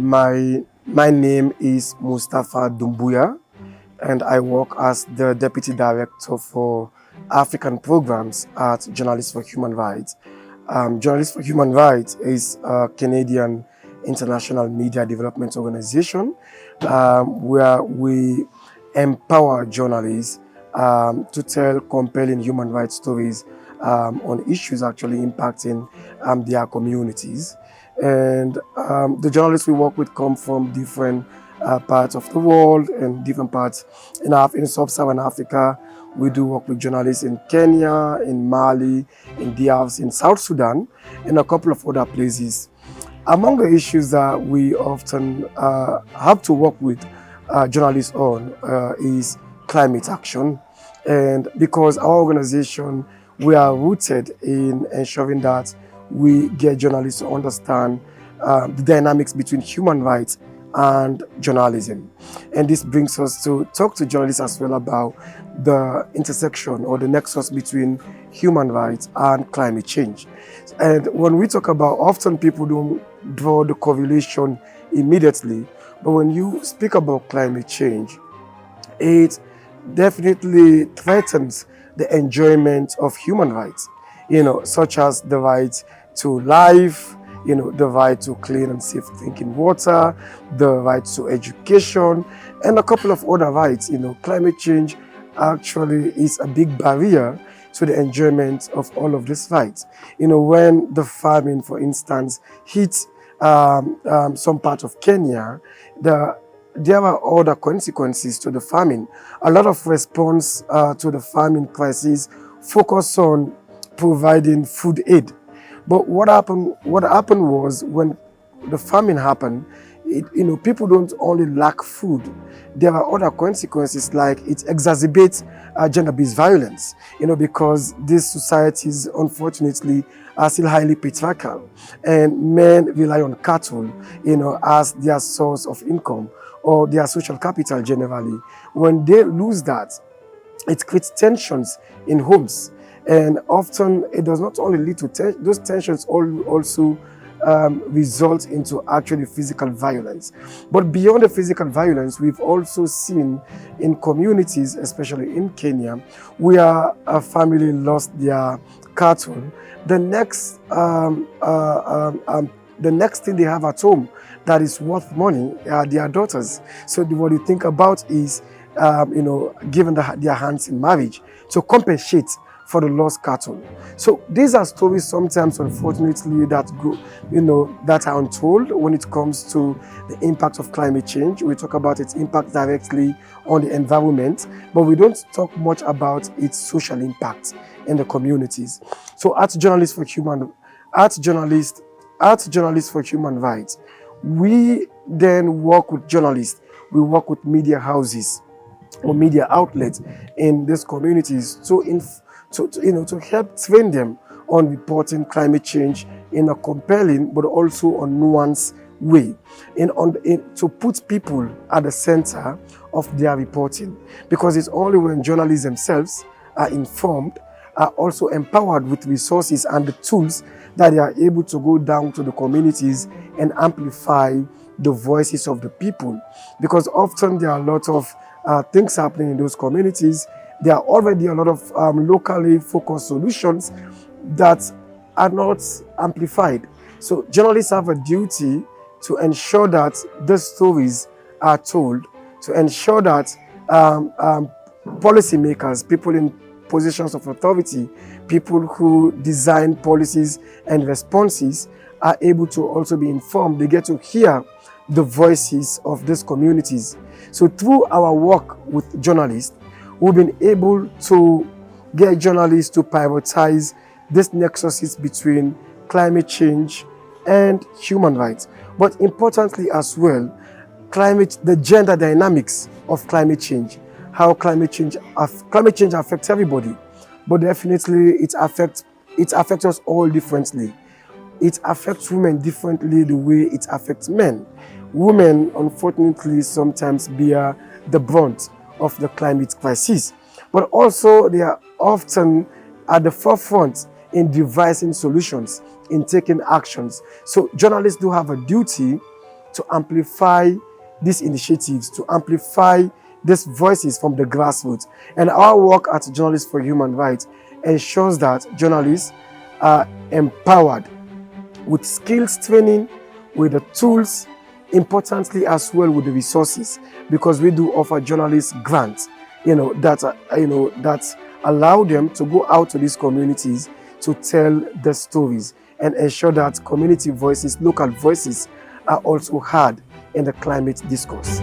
My name is Mustapha Dumbuya, and I work as the Deputy Director for African Programs at Journalists for Human Rights. Journalists for Human Rights is a Canadian international media development organization where we empower journalists to tell compelling human rights stories on issues actually impacting their communities. And the journalists we work with come from different parts of the world and different parts in sub-Saharan Africa. We do work with journalists in Kenya, in Mali, in DRC, in South Sudan, and a couple of other places. Among the issues that we often have to work with journalists on is climate action. And because our organization, we are rooted in ensuring that we get journalists to understand the dynamics between human rights and journalism. And this brings us to talk to journalists as well about the intersection or the nexus between human rights and climate change. And when we talk about, often people don't draw the correlation immediately, but when you speak about climate change, it definitely threatens the enjoyment of human rights, such as the right to life, the right to clean and safe drinking water, the right to education, and a couple of other rights. Climate change actually is a big barrier to the enjoyment of all of these rights. When the famine, for instance, hits some part of Kenya, there are other consequences to the famine. A lot of response to the famine crisis focus on providing food aid. But what happened was when the famine happened, people don't only lack food. There are other consequences, like it exacerbates gender-based violence, because these societies, unfortunately, are still highly patriarchal, and men rely on cattle, as their source of income or their social capital generally. When they lose that, it creates tensions in homes. And often it does not only lead to those tensions also result into actually physical violence. But beyond the physical violence, we've also seen in communities, especially in Kenya, where a family lost their cattle, the next thing they have at home that is worth money are their daughters. So what you think about is, giving their hands in marriage to compensate for the lost cattle. So these are stories sometimes, unfortunately, that are untold when it comes to the impact of climate change. We talk about its impact directly on the environment, but we don't talk much about its social impact in the communities. So at Journalists for Human Rights, we then work with journalists. We work with media houses or media outlets in these communities to help train them on reporting climate change in a compelling but also a nuanced way, to put people at the center of their reporting. Because it's only when journalists themselves are informed, are also empowered with resources and the tools, that they are able to go down to the communities and amplify the voices of the people. Because often there are a lot of things happening in those communities. There are already a lot of locally focused solutions that are not amplified. So journalists have a duty to ensure that the stories are told, to ensure that policymakers, people in positions of authority, people who design policies and responses are able to also be informed. They get to hear the voices of these communities. So through our work with journalists, we've been able to get journalists to prioritize these nexuses between climate change and human rights. But importantly as well, the gender dynamics of climate change, how climate change affects everybody, but definitely it affects us all differently. It affects women differently the way it affects men. Women, unfortunately, sometimes bear the brunt of the climate crisis, but also they are often at the forefront in devising solutions, in taking actions. So journalists do have a duty to amplify these initiatives, to amplify these voices from the grassroots. And our work at Journalists for Human Rights ensures that journalists are empowered with skills training, with the tools, importantly as well with the resources, because we do offer journalists grants, that allow them to go out to these communities to tell the stories and ensure that community voices, local voices, are also heard in the climate discourse.